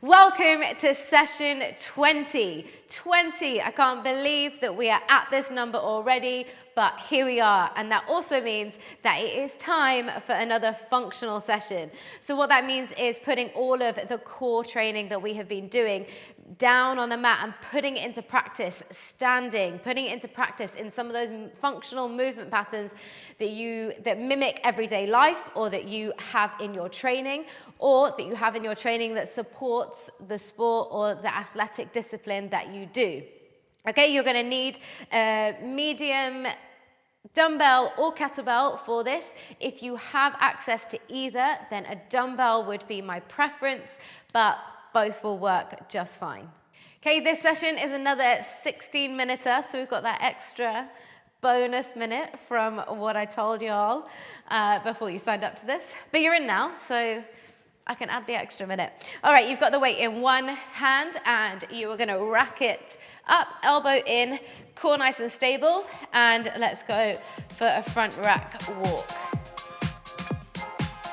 Welcome to session 20. 20, I can't believe that we are at this number already, but here we are. And that also means that it is time for another functional session. So what that means is putting all of the core training that we have been doing down on the mat and putting it into practice, standing, putting it into practice in some of those functional movement patterns that mimic everyday life, or that you have in your training, or that you have in your training that supports the sport or the athletic discipline that you do. Okay, you're going to need a medium dumbbell or kettlebell for this. If you have access to either, then a dumbbell would be my preference, but both will work just fine. Okay, this session is another 16-minuter, so we've got that extra bonus minute from what I told you all before you signed up to this. But you're in now, so I can add the extra minute. All right, you've got the weight in one hand, and you are gonna rack it up, elbow in, core nice and stable, and let's go for a front rack walk.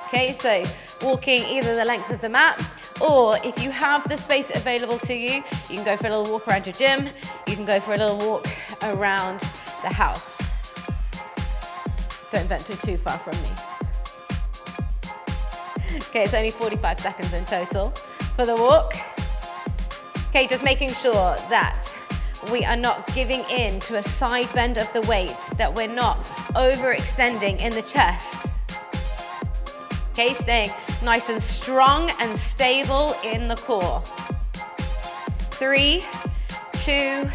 Okay, so walking either the length of the mat, or if you have the space available to you, you can go for a little walk around your gym, you can go for a little walk around the house. Don't venture too far from me. Okay, it's only 45 seconds in total for the walk. Okay, just making sure that we are not giving in to a side bend of the weight, that we're not overextending in the chest. Okay, staying nice and strong and stable in the core. 3, 2,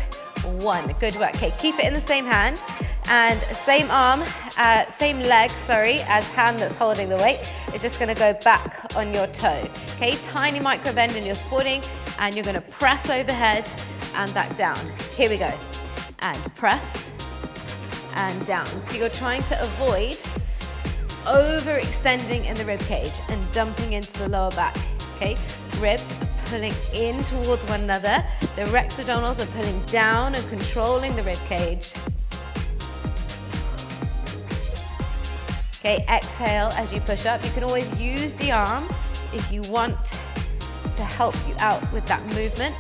1. Good work. Okay, keep it in the same hand and same arm, same leg, as hand that's holding the weight. It's just going to go back on your toe. Okay, tiny micro bend in your sporting, and you're going to press overhead and back down. Here we go. And press and down. So you're trying to avoid overextending in the rib cage and dumping into the lower back. Okay, ribs are pulling in towards one another. The rex abdominals are pulling down and controlling the rib cage. Okay, exhale as you push up. You can always use the arm if you want to help you out with that movement.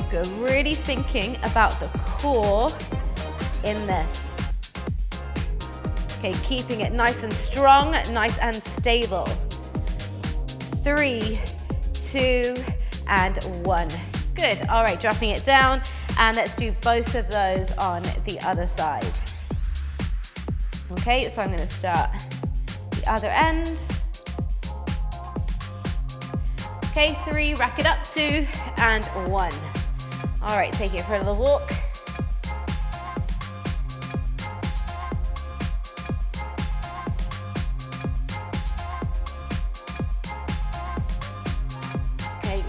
Good, really thinking about the core in this. Okay, keeping it nice and strong, nice and stable. 3, 2, and 1. Good, all right, dropping it down, and let's do both of those on the other side. Okay, so I'm gonna start the other end. Okay, 3, rack it up, 2, and 1. All right, take it for a little walk.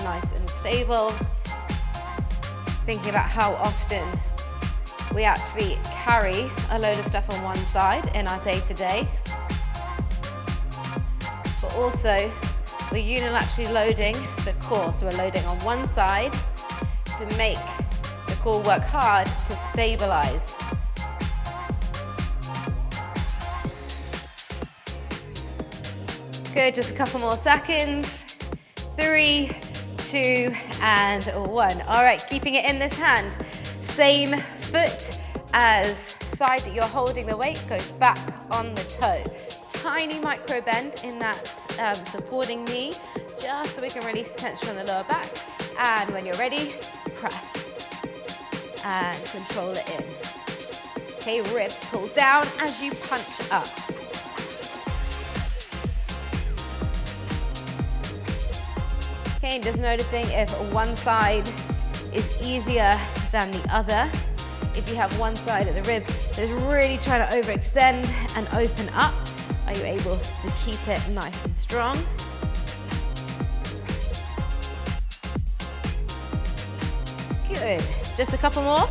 Nice and stable. Thinking about how often we actually carry a load of stuff on one side in our day-to-day, but also we're unilaterally loading the core. So we're loading on one side to make the core work hard to stabilize. Good, just a couple more seconds. 3, 2, and 1. All right, keeping it in this hand. Same foot as side that you're holding the weight goes back on the toe. Tiny micro bend in that supporting knee, just so we can release tension from the lower back. And when you're ready, press and control it in. Okay, ribs pull down as you punch up. Okay, just noticing if one side is easier than the other. If you have one side of the rib that's really trying to overextend and open up, are you able to keep it nice and strong? Good, just a couple more.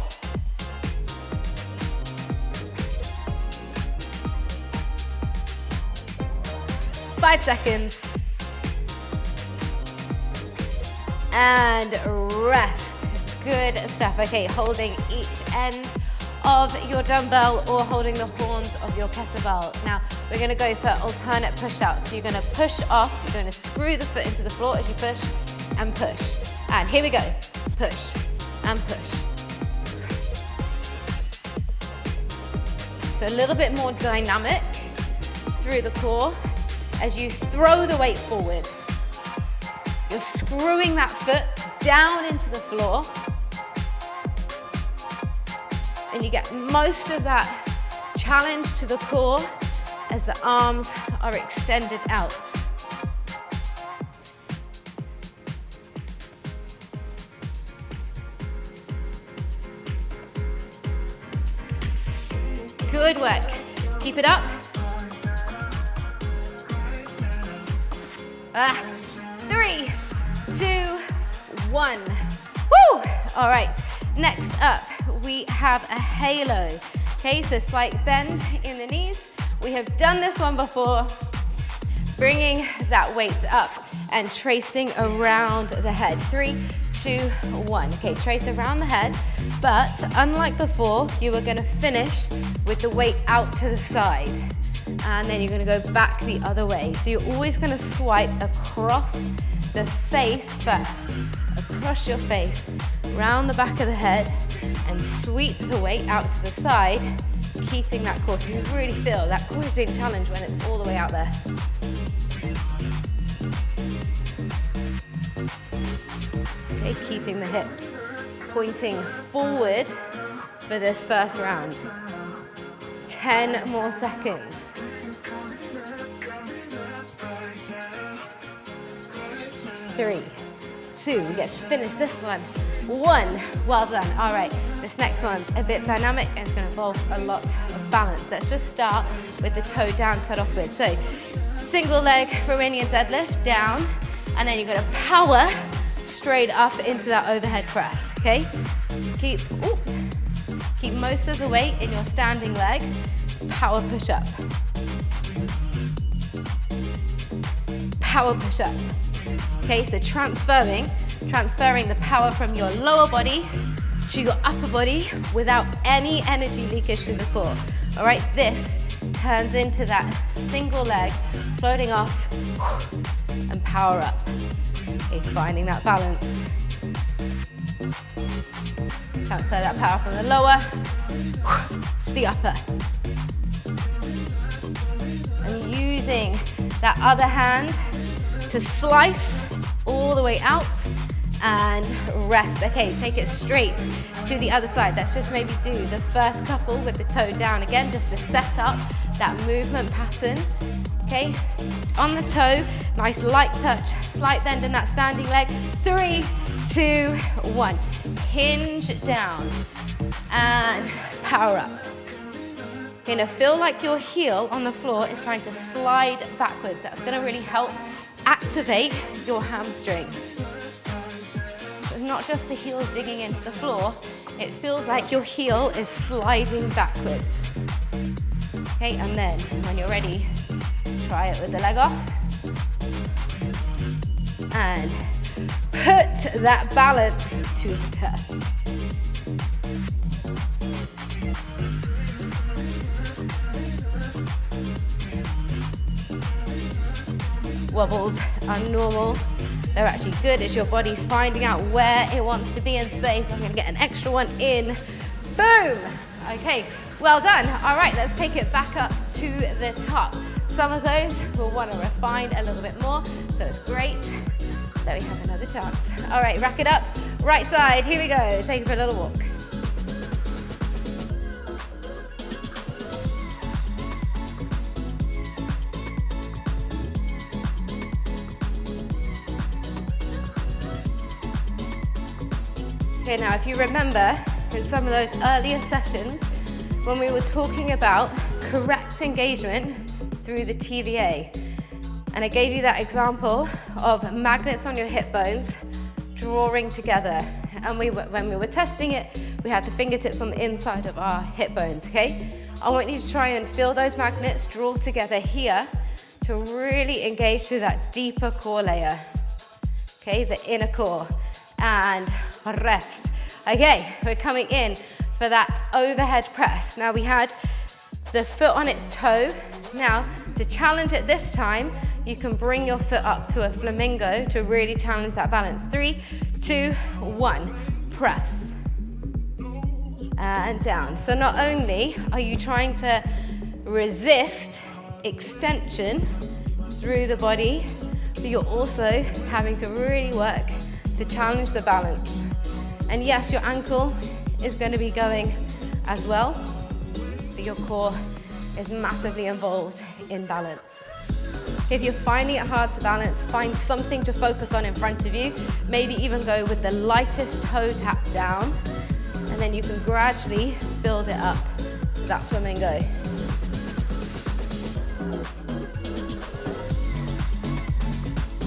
Five seconds. And rest. Good stuff. Okay, holding each end of your dumbbell or holding the horns of your kettlebell. Now, we're gonna go for alternate push-outs. So you're gonna push off, you're gonna screw the foot into the floor as you push and push. And here we go, push and push. So a little bit more dynamic through the core as you throw the weight forward. You're screwing that foot down into the floor, and you get most of that challenge to the core as the arms are extended out. Good work. Keep it up. 3, 2, 1. Woo! All right, next up, we have a halo. Okay, so slight bend in the knees. We have done this one before, bringing that weight up and tracing around the head. 3, 2, 1. Okay, trace around the head, but unlike before, you are gonna finish with the weight out to the side. And then you're gonna go back the other way. So you're always gonna swipe across the face first, across your face, round the back of the head, and sweep the weight out to the side, keeping that core. So you really feel that core is being challenged when it's all the way out there. Okay, keeping the hips pointing forward for this first round. 10 more seconds. 3, 2, we get to finish this one. 1, well done. All right, this next one's a bit dynamic and it's gonna involve a lot of balance. Let's just start with the toe down to start off with. So, single leg Romanian deadlift, down, and then you're gonna power straight up into that overhead press, okay? Keep most of the weight in your standing leg, power push up. Power push up. Okay, so transferring the power from your lower body to your upper body without any energy leakage to the core. All right, this turns into that single leg, floating off and power up. Okay, finding that balance. Transfer that power from the lower to the upper. And using that other hand to slice all the way out and rest. Okay, take it straight to the other side. Let's just maybe do the first couple with the toe down again, just to set up that movement pattern. Okay, on the toe, nice light touch, slight bend in that standing leg. 3, 2, 1. Hinge down and power up. You're gonna feel like your heel on the floor is trying to slide backwards. That's gonna really help activate your hamstring. So it's not just the heel digging into the floor, it feels like your heel is sliding backwards. Okay, and then when you're ready, try it with the leg off. And put that balance to the test. Wobbles are normal. They're actually good. It's your body finding out where it wants to be in space. I'm gonna get an extra one in. Boom! Okay, well done. All right, let's take it back up to the top. Some of those we'll want to refine a little bit more, so it's great that we have another chance. All right, rack it up. Right side, here we go. Take it for a little walk. Okay, now if you remember in some of those earlier sessions when we were talking about correct engagement through the TVA, and I gave you that example of magnets on your hip bones drawing together, and when we were testing it, we had the fingertips on the inside of our hip bones, okay? I want you to try and feel those magnets draw together here to really engage through that deeper core layer, okay, the inner core, and rest. Okay, we're coming in for that overhead press. Now we had the foot on its toe Now, to challenge it this time, you can bring your foot up to a flamingo to really challenge that balance. 3, 2, 1, press. And down. So not only are you trying to resist extension through the body, but you're also having to really work to challenge the balance. And yes, your ankle is going to be going as well, but your core is massively involved in balance. If you're finding it hard to balance, find something to focus on in front of you. Maybe even go with the lightest toe tap down, and then you can gradually build it up to that flamingo.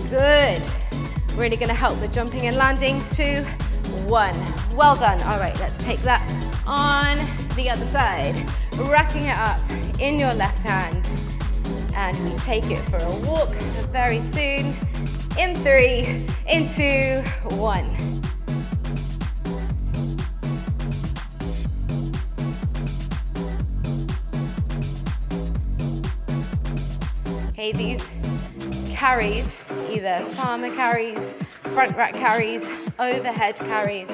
Good. Really going to help the jumping and landing. 2, 1. Well done. All right, let's take that on the other side. Racking it up in your left hand. And we take it for a walk very soon. In 3, in 2, 1. Okay, these carries, either farmer carries, front rack carries, overhead carries,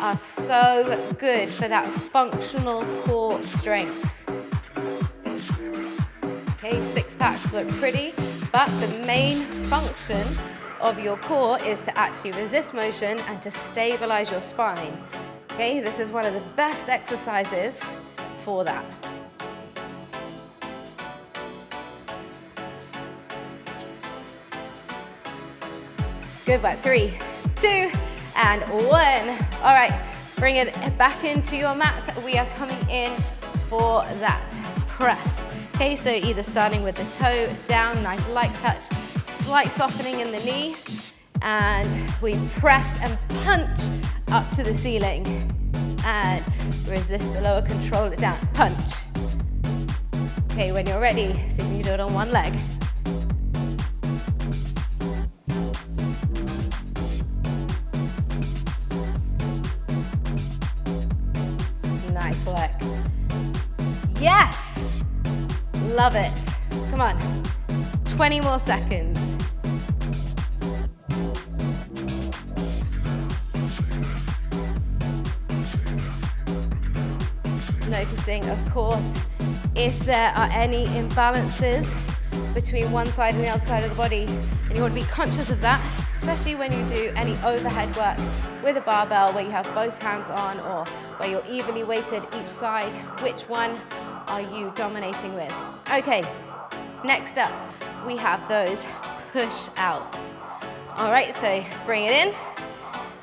are so good for that functional core strength. Okay, six packs look pretty, but the main function of your core is to actually resist motion and to stabilize your spine. Okay, this is one of the best exercises for that. Good work. 3, 2, and 1. All right, bring it back into your mat. We are coming in for that press. Okay, so either starting with the toe down, nice light touch, slight softening in the knee, and we press and punch up to the ceiling. And resist the lower, control it down, punch. Okay, when you're ready, see if you can do it on one leg. Nice work. Yes! Love it. Come on. 20 more seconds. Noticing, of course, if there are any imbalances between one side and the other side of the body, and you want to be conscious of that, especially when you do any overhead work with a barbell where you have both hands on or where you're evenly weighted each side. Which one are you dominating with? Okay, next up, we have those push outs. All right, so bring it in,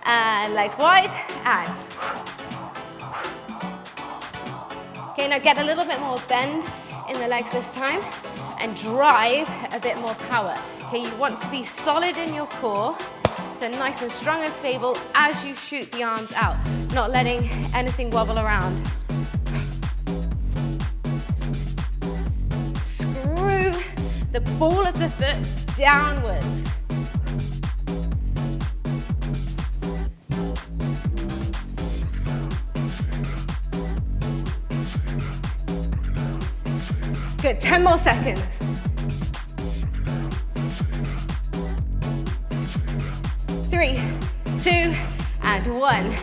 and legs wide, and okay, now get a little bit more bend in the legs this time and drive a bit more power. Okay, you want to be solid in your core, so nice and strong and stable as you shoot the arms out, not letting anything wobble around. Screw the ball of the foot downwards. Good, 10 more seconds. 3, 2, and 1.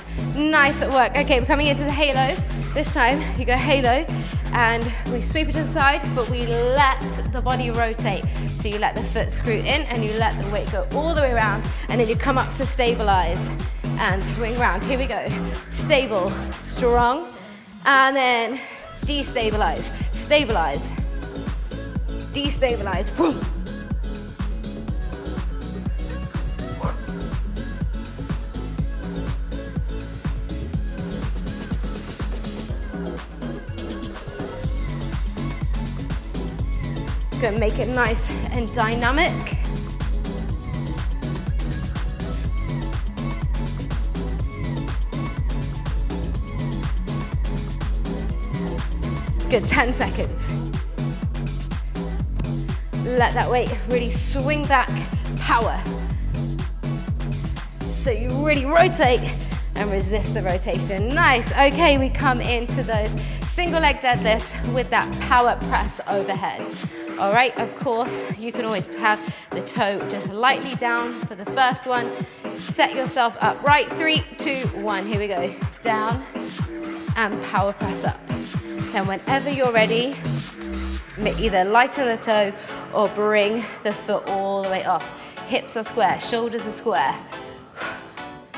Nice work. Okay, we're coming into the halo. This time you go halo and we sweep it to the side, but we let the body rotate. So you let the foot screw in and you let the weight go all the way around, and then you come up to stabilize and swing round. Here we go. Stable, strong, and then destabilize, stabilize, destabilize. Boom. Good, make it nice and dynamic. Good, 10 seconds. Let that weight really swing back, power. So you really rotate and resist the rotation. Nice. Okay, we come into those single leg deadlifts with that power press overhead. All right, of course, you can always have the toe just lightly down for the first one. Set yourself up right, 3, 2, 1, here we go. Down and power press up. Then whenever you're ready, either lighten the toe or bring the foot all the way off. Hips are square, shoulders are square.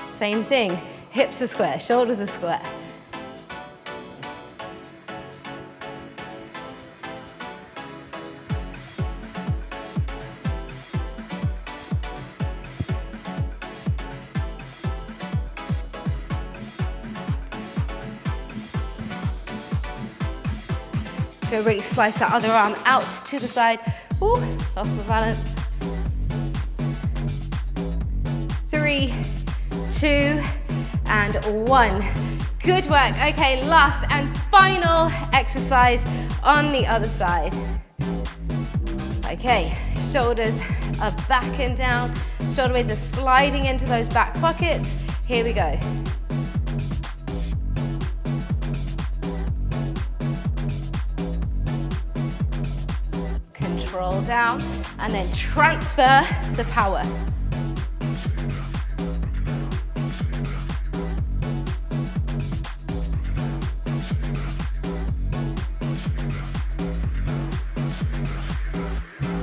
Same thing, hips are square, shoulders are square. Go really slice that other arm out to the side. Ooh, lost my balance. 3, 2, and 1. Good work. Okay, last and final exercise on the other side. Okay, shoulders are back and down. Shoulder blades are sliding into those back pockets. Here we go. Control down, and then transfer the power.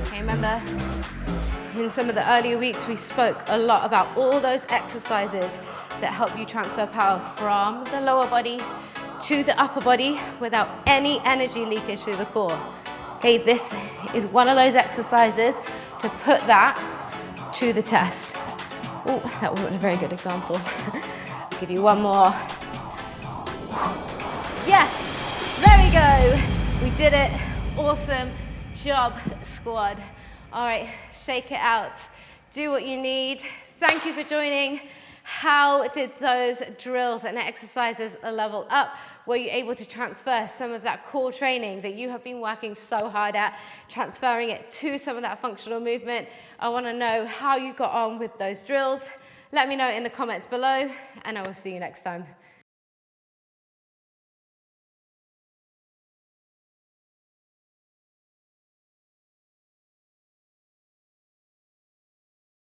Okay, remember, in some of the earlier weeks, we spoke a lot about all those exercises that help you transfer power from the lower body to the upper body without any energy leakage through the core. Okay, this is one of those exercises to put that to the test. Oh, that wasn't a very good example. I'll give you one more. Yes, there we go. We did it. Awesome job, squad. All right, shake it out. Do what you need. Thank you for joining. How did those drills and exercises level up? Were you able to transfer some of that core training that you have been working so hard at, transferring it to some of that functional movement? I want to know how you got on with those drills. Let me know in the comments below, and I will see you next time.